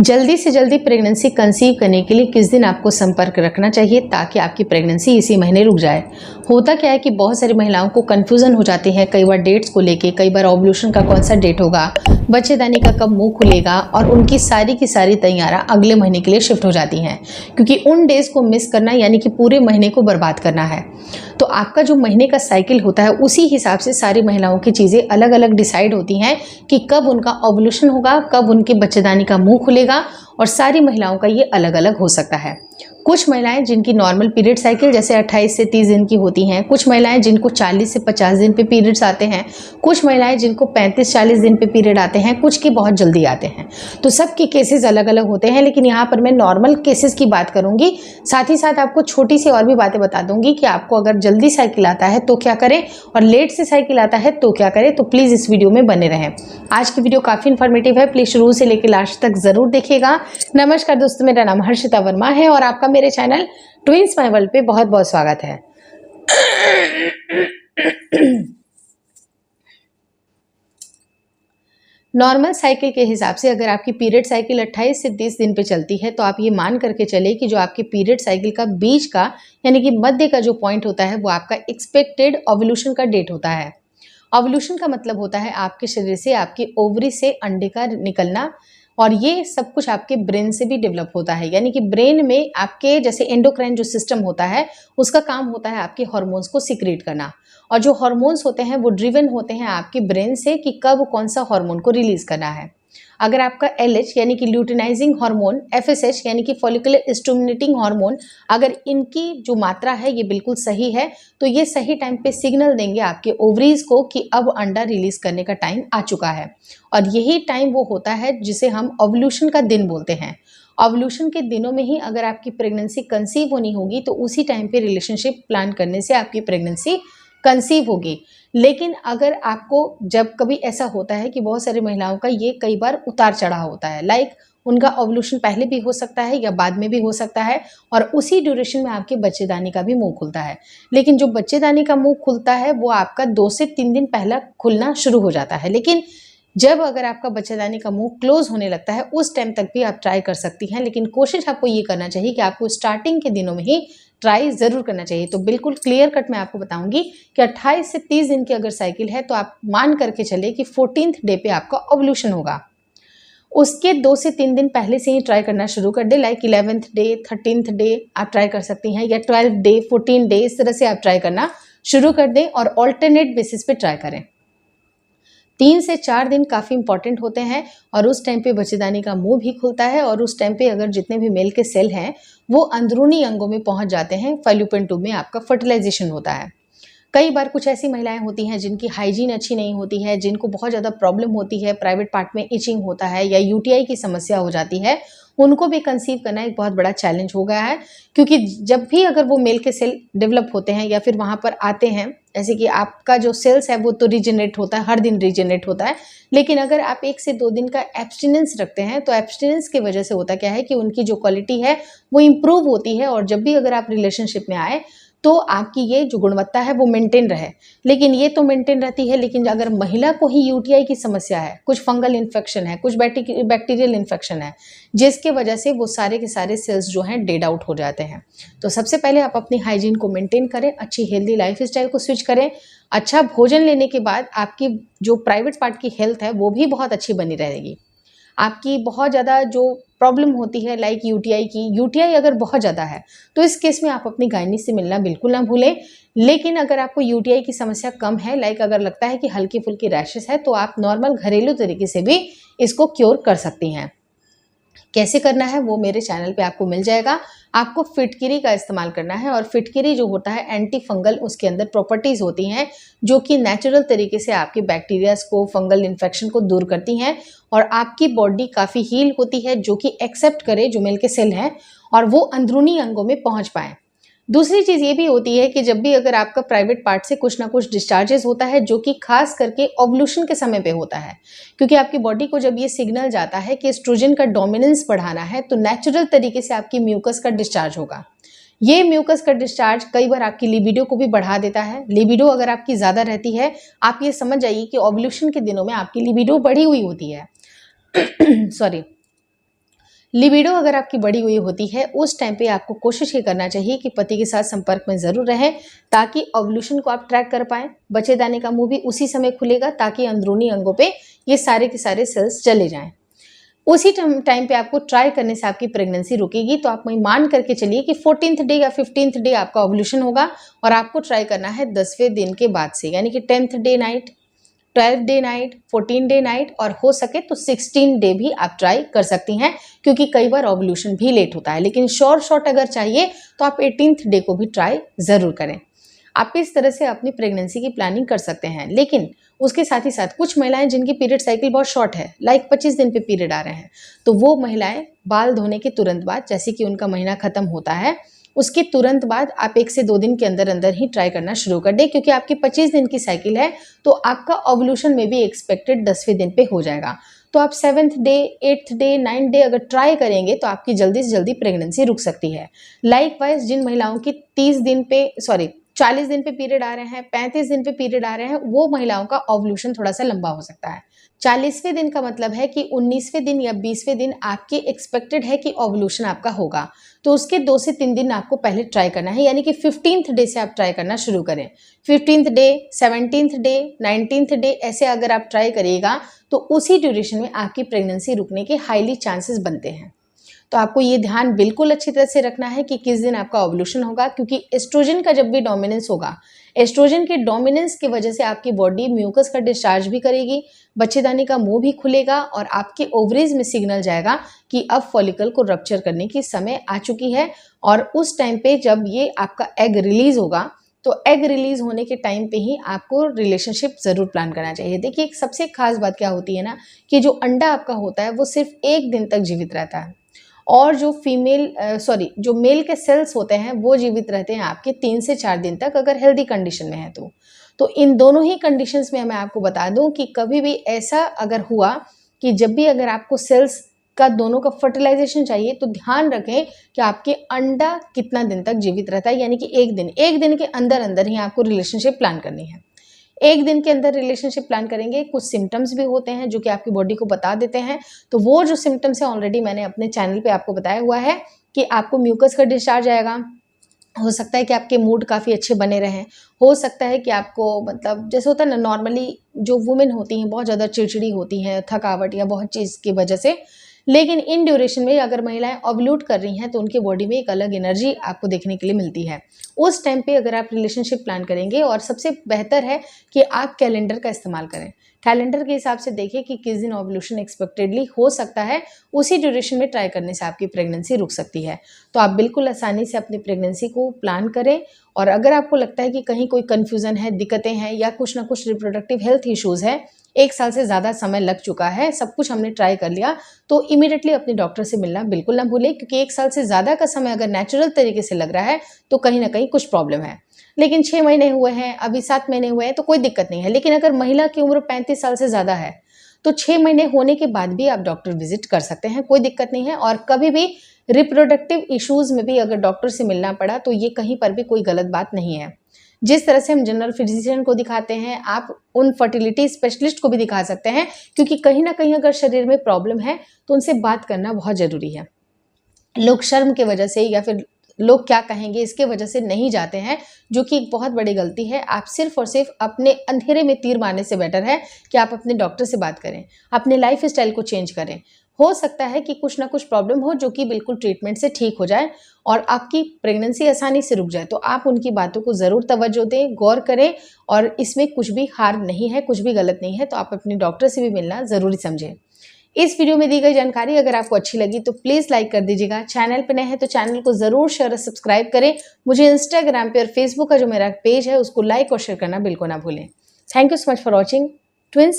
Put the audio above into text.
जल्दी से जल्दी प्रेगनेंसी कंसीव करने के लिए किस दिन आपको संपर्क रखना चाहिए ताकि आपकी प्रेगनेंसी इसी महीने रुक जाए। होता क्या है कि बहुत सारी महिलाओं को कन्फ्यूज़न हो जाती है कई बार डेट्स को लेके, कई बार ओव्यूलेशन का कौन सा डेट होगा, बच्चेदानी का कब मुंह खुलेगा, और उनकी सारी की सारी तैयारियां अगले महीने के लिए शिफ्ट हो जाती हैं क्योंकि उन डेज को मिस करना यानी कि पूरे महीने को बर्बाद करना है। तो आपका जो महीने का साइकिल होता है उसी हिसाब से सारी महिलाओं की चीज़ें अलग अलग डिसाइड होती हैं कि कब उनका ओव्यूलेशन होगा, कब उनकी बच्चेदानी का मुंह खुलेगा, और सारी महिलाओं का ये अलग अलग हो सकता है। कुछ महिलाएं जिनकी नॉर्मल पीरियड साइकिल जैसे 28 से 30 दिन की होती हैं, कुछ महिलाएं जिनको 40 से 50 दिन पे पीरियड्स आते हैं, कुछ महिलाएं जिनको 35-40 दिन पे पीरियड आते हैं, कुछ की बहुत जल्दी आते हैं। तो सबके केसेस अलग अलग होते हैं, लेकिन यहाँ पर मैं नॉर्मल केसेस की बात करूंगी। साथ ही साथ आपको छोटी सी और भी बातें बता दूंगी कि आपको अगर जल्दी साइकिल आता है तो क्या करें और लेट से साइकिल आता है तो क्या करें। तो प्लीज़ इस वीडियो में बने रहें। आज की वीडियो काफ़ी इन्फॉर्मेटिव है, प्लीज़ शुरू से लेकर लास्ट तक ज़रूर देखिएगा। नमस्कार दोस्तों, मेरा नाम हर्षिता वर्मा है और आपका मेरे चैनल ट्विंस माय वर्ल्ड पे बहुत बहुत स्वागत है। नॉर्मल साइकिल के हिसाब से अगर आपकी पीरियड साइकिल 28 से 30 दिन पे चलती है तो आप ये मान करके चले कि जो आपके पीरियड साइकिल का बीच का यानी कि मध्य का जो पॉइंट होता है वो आपका एक्सपेक्टेड ओव्यूलेशन का डेट होता है। ओव्यूलेशन का मतलब होता है आपके शरीर से, आपके ओवरी से अंडे का निकलना, और ये सब कुछ आपके ब्रेन से भी डेवलप होता है। यानी कि ब्रेन में आपके जैसे एंडोक्राइन जो सिस्टम होता है उसका काम होता है आपके हार्मोन्स को सीक्रेट करना, और जो हार्मोन्स होते हैं वो ड्रिवन होते हैं आपके ब्रेन से कि कब कौन सा हार्मोन को रिलीज करना है। अगर आपका LH यानी कि ल्यूटिनाइजिंग हार्मोन, FSH यानी कि फॉलिकुलर स्टिमुलेटिंग हार्मोन, अगर इनकी जो मात्रा है ये बिल्कुल सही है तो ये सही टाइम पे सिग्नल देंगे आपके ओवरीज को कि अब अंडा रिलीज करने का टाइम आ चुका है। और यही टाइम वो होता है जिसे हम ओव्यूलेशन का दिन बोलते हैं। ओव्यूलेशन के दिनों में ही अगर आपकी प्रेगनेंसी कंसीव होनी होगी तो उसी टाइम पे रिलेशनशिप प्लान करने से आपकी प्रेगनेंसी कंसीव होगी। लेकिन अगर आपको जब कभी ऐसा होता है कि बहुत सारी महिलाओं का ये कई बार उतार चढ़ाव होता है, लाइक उनका ओव्यूलेशन पहले भी हो सकता है या बाद में भी हो सकता है, और उसी ड्यूरेशन में आपके बच्चेदानी का भी मुंह खुलता है। लेकिन जो बच्चेदानी का मुंह खुलता है वो आपका 2 से 3 दिन पहला खुलना शुरू हो जाता है। लेकिन जब अगर आपका बच्चेदानी का मुंह क्लोज होने लगता है उस टाइम तक भी आप ट्राई कर सकती हैं, लेकिन कोशिश आपको ये करना चाहिए कि आपको स्टार्टिंग के दिनों में ही ट्राई ज़रूर करना चाहिए। तो बिल्कुल क्लियर कट मैं आपको बताऊंगी कि 28 से 30 दिन की अगर साइकिल है तो आप मान करके चले कि 14th डे पे आपका ओव्यूलेशन होगा। उसके 2 से 3 दिन पहले से ही ट्राई करना शुरू कर दे, like 11th day, 13th day आप ट्राई कर सकती हैं, या 12th डे, 14 डे, इस तरह से आप ट्राई करना शुरू कर दें और ऑल्टरनेट बेसिस पे ट्राई करें। 3 से 4 दिन काफ़ी इंपॉर्टेंट होते हैं और उस टाइम पे बच्चेदानी का मुंह भी खुलता है, और उस टाइम पे अगर जितने भी मेल के सेल हैं वो अंदरूनी अंगों में पहुंच जाते हैं। फैलोपियन ट्यूब में आपका फर्टिलाइजेशन होता है। कई बार कुछ ऐसी महिलाएं होती हैं जिनकी हाइजीन अच्छी नहीं होती है, जिनको बहुत ज़्यादा प्रॉब्लम होती है, प्राइवेट पार्ट में इचिंग होता है या UTI की समस्या हो जाती है, उनको भी कंसीव करना एक बहुत बड़ा चैलेंज हो गया है। क्योंकि जब भी अगर वो मेल के सेल डेवलप होते हैं या फिर वहाँ पर आते हैं, जैसे कि आपका जो सेल्स है वो तो रीजनरेट होता है, हर दिन रीजनरेट होता है, लेकिन अगर आप 1 से 2 दिन का एब्सटिनेंस रखते हैं तो एब्सटिनेंस की वजह से होता क्या है कि उनकी जो क्वालिटी है वो इम्प्रूव होती है, और जब भी अगर आप रिलेशनशिप में आए तो आपकी ये जो गुणवत्ता है वो मेंटेन रहे। लेकिन ये तो मेंटेन रहती है, लेकिन अगर महिला को ही UTI की समस्या है, कुछ फंगल इन्फेक्शन है, कुछ बैक्टीरियल इन्फेक्शन है, जिसके वजह से वो सारे के सारे सेल्स जो हैं डेड आउट हो जाते हैं। तो सबसे पहले आप अपनी हाइजीन को मेंटेन करें, अच्छी हेल्दी लाइफ स्टाइल को स्विच करें। अच्छा भोजन लेने के बाद आपकी जो प्राइवेट पार्ट की हेल्थ है वो भी बहुत अच्छी बनी रहेगी। आपकी बहुत ज़्यादा जो प्रॉब्लम होती है लाइक UTI की, UTI अगर बहुत ज़्यादा है तो इस केस में आप अपनी गायनी से मिलना बिल्कुल ना भूलें। लेकिन अगर आपको UTI की समस्या कम है, लाइक अगर लगता है कि हल्की फुल्की रैशेस है, तो आप नॉर्मल घरेलू तरीके से भी इसको क्योर कर सकती हैं। कैसे करना है वो मेरे चैनल पे आपको मिल जाएगा। आपको फिटकिरी का इस्तेमाल करना है, और फिटकिरी जो होता है एंटी फंगल, उसके अंदर प्रॉपर्टीज़ होती हैं जो कि नेचुरल तरीके से आपकी बैक्टीरियाज को, फंगल इन्फेक्शन को दूर करती हैं, और आपकी बॉडी काफ़ी हील होती है जो कि एक्सेप्ट करे जो मेल के सेल हैं और वो अंदरूनी अंगों में पहुँच पाएँ। दूसरी चीज़ ये भी होती है कि जब भी अगर आपका प्राइवेट पार्ट से कुछ ना कुछ डिस्चार्जेस होता है जो कि खास करके ओव्यूलेशन के समय पे होता है, क्योंकि आपकी बॉडी को जब ये सिग्नल जाता है कि एस्ट्रोजन का डोमिनेंस बढ़ाना है तो नेचुरल तरीके से आपकी म्यूकस का डिस्चार्ज होगा। ये म्यूकस का डिस्चार्ज कई बार आपकी लिबिडो को भी बढ़ा देता है। लिबिडो अगर आपकी ज़्यादा रहती है, आप ये समझ जाइए कि ओव्यूलेशन के दिनों में आपकी लिबिडो बढ़ी हुई होती है। सॉरी। लिबिडो अगर आपकी बढ़ी हुई होती है उस टाइम पे आपको कोशिश ये करना चाहिए कि पति के साथ संपर्क में ज़रूर रहें ताकि ओव्यूलेशन को आप ट्रैक कर पाएँ। बच्चेदानी का मुंह भी उसी समय खुलेगा ताकि अंदरूनी अंगों पे ये सारे के सारे सेल्स चले जाएं। उसी टाइम पे आपको ट्राई करने से आपकी प्रेगनेंसी रुकेगी। तो आप मान करके चलिए कि 14th डे या 15th डे आपका ओव्यूलेशन होगा और आपको ट्राई करना है 10वें दिन के बाद से, यानी कि 10th day night, 12th day night, 14 day night और हो सके तो 16 डे भी आप ट्राई कर सकती हैं, क्योंकि कई बार ओव्यूलेशन भी लेट होता है। लेकिन शॉर्ट अगर चाहिए तो आप 18th डे को भी ट्राई ज़रूर करें। आप इस तरह से अपनी प्रेगनेंसी की प्लानिंग कर सकते हैं। लेकिन उसके साथ ही साथ कुछ महिलाएं जिनकी पीरियड साइकिल बहुत शॉर्ट है, लाइक 25 दिन पे पीरियड आ रहे हैं, तो वो महिलाएं बाल धोने के तुरंत बाद, जैसे कि उनका महीना खत्म होता है उसके तुरंत बाद आप 1 से 2 दिन के अंदर अंदर ही ट्राई करना शुरू कर दें, क्योंकि आपकी 25 दिन की साइकिल है तो आपका ओव्यूलेशन में भी एक्सपेक्टेड 10वें दिन पे हो जाएगा। तो आप 7th day, 8th day, 9th day अगर ट्राई करेंगे तो आपकी जल्दी से जल्दी प्रेगनेंसी रुक सकती है। लाइकवाइज जिन महिलाओं की 40 दिन पे पीरियड आ रहे हैं, 35 दिन पे पीरियड आ रहे हैं, वो महिलाओं का ओव्यूलेशन थोड़ा सा लंबा हो सकता है। 40वें दिन का मतलब है कि 19वें दिन या 20वें दिन आपके एक्सपेक्टेड है कि ओव्यूलेशन आपका होगा, तो उसके 2 से 3 दिन आपको पहले ट्राई करना है, यानी कि 15th डे से आप ट्राई करना शुरू करें। 15th day, 17th day, 19th day ऐसे अगर आप ट्राई करिएगा तो उसी ड्यूरेशन में आपकी प्रेगनेंसी रुकने के हाईली चांसेस बनते हैं। तो आपको ये ध्यान बिल्कुल अच्छी तरह से रखना है कि किस दिन आपका ओव्यूलेशन होगा, क्योंकि एस्ट्रोजन का जब भी डोमिनेंस होगा, एस्ट्रोजन के डोमिनेंस की वजह से आपकी बॉडी म्यूकस का डिस्चार्ज भी करेगी, बच्चेदानी का मुंह भी खुलेगा और आपके ओवरीज में सिग्नल जाएगा कि अब फॉलिकल को रप्चर करने की समय आ चुकी है। और उस टाइम पे जब ये आपका एग रिलीज होगा, तो एग रिलीज होने के टाइम पे ही आपको रिलेशनशिप ज़रूर प्लान करना चाहिए। देखिए एक सबसे खास बात क्या होती है ना, कि जो अंडा आपका होता है वो सिर्फ 1 दिन तक जीवित रहता है और जो मेल के सेल्स होते हैं वो जीवित रहते हैं आपके 3 से 4 दिन तक, अगर हेल्दी कंडीशन में है तो इन दोनों ही कंडीशंस में मैं आपको बता दूं कि कभी भी ऐसा अगर हुआ कि जब भी अगर आपको सेल्स का दोनों का फर्टिलाइजेशन चाहिए तो ध्यान रखें कि आपके अंडा कितना दिन तक जीवित रहता है, यानी कि 1 दिन के अंदर अंदर ही आपको रिलेशनशिप प्लान करनी है। 1 दिन के अंदर रिलेशनशिप प्लान करेंगे। कुछ सिम्टम्स भी होते हैं जो कि आपकी बॉडी को बता देते हैं, तो वो जो सिम्टम्स है ऑलरेडी मैंने अपने चैनल पे आपको बताया हुआ है कि आपको म्यूकस का डिस्चार्ज आएगा, हो सकता है कि आपके मूड काफ़ी अच्छे बने रहें, हो सकता है कि आपको मतलब जैसे होता है ना, नॉर्मली जो वुमेन होती हैं बहुत ज़्यादा चिड़चिड़ी होती हैं, थकावट या बहुत चीज़ की वजह से, लेकिन इन ड्यूरेशन में अगर महिलाएं ओव्यूलेट कर रही हैं तो उनकी बॉडी में एक अलग एनर्जी आपको देखने के लिए मिलती है। उस टाइम पे अगर आप रिलेशनशिप प्लान करेंगे, और सबसे बेहतर है कि आप कैलेंडर का इस्तेमाल करें। कैलेंडर के हिसाब से देखिए कि किस दिन ओव्यूलेशन एक्सपेक्टेडली हो सकता है, उसी ड्यूरेशन में ट्राई करने से आपकी प्रेगनेंसी रुक सकती है। तो आप बिल्कुल आसानी से अपनी प्रेगनेंसी को प्लान करें। और अगर आपको लगता है कि कहीं कोई कन्फ्यूज़न है, दिक्कतें हैं या कुछ ना कुछ रिप्रोडक्टिव हेल्थ इश्यूज़ है, 1 साल से ज़्यादा समय लग चुका है, सब कुछ हमने ट्राई कर लिया, तो इमीडिएटली अपने डॉक्टर से मिलना बिल्कुल ना भूलें, क्योंकि 1 साल से ज़्यादा का समय अगर नेचुरल तरीके से लग रहा है तो कहीं ना कहीं कुछ प्रॉब्लम है। लेकिन 6 महीने हुए हैं, अभी 7 महीने हुए हैं तो कोई दिक्कत नहीं है। लेकिन अगर महिला की उम्र 35 साल से ज़्यादा है तो 6 महीने होने के बाद भी आप डॉक्टर विजिट कर सकते हैं, कोई दिक्कत नहीं है। और कभी भी रिप्रोडक्टिव इश्यूज़ में भी अगर डॉक्टर से मिलना पड़ा तो ये कहीं पर भी कोई गलत बात नहीं है। जिस तरह से हम जनरल फिजिशियन को दिखाते हैं, आप उन फर्टिलिटी स्पेशलिस्ट को भी दिखा सकते हैं, क्योंकि कहीं ना कहीं अगर शरीर में प्रॉब्लम है तो उनसे बात करना बहुत ज़रूरी है। लोग शर्म के वजह से या फिर लोग क्या कहेंगे इसके वजह से नहीं जाते हैं, जो कि एक बहुत बड़ी गलती है। आप सिर्फ और सिर्फ अपने अंधेरे में तीर मारने से बेटर है कि आप अपने डॉक्टर से बात करें, अपने लाइफ स्टाइल को चेंज करें। हो सकता है कि कुछ ना कुछ प्रॉब्लम हो जो कि बिल्कुल ट्रीटमेंट से ठीक हो जाए और आपकी प्रेगनेंसी आसानी से रुक जाए। तो आप उनकी बातों को ज़रूर तवज्जो दें, गौर करें, और इसमें कुछ भी हार नहीं है, कुछ भी गलत नहीं है। तो आप अपने डॉक्टर से भी मिलना ज़रूरी समझें। इस वीडियो में दी गई जानकारी अगर आपको अच्छी लगी तो प्लीज़ लाइक कर दीजिएगा। चैनल पर नए हैं तो चैनल को ज़रूर शेयर और सब्सक्राइब करें। मुझे इंस्टाग्राम पे और फेसबुक का जो मेरा पेज है उसको लाइक और शेयर करना बिल्कुल ना भूलें। Thank you so much for watching twins.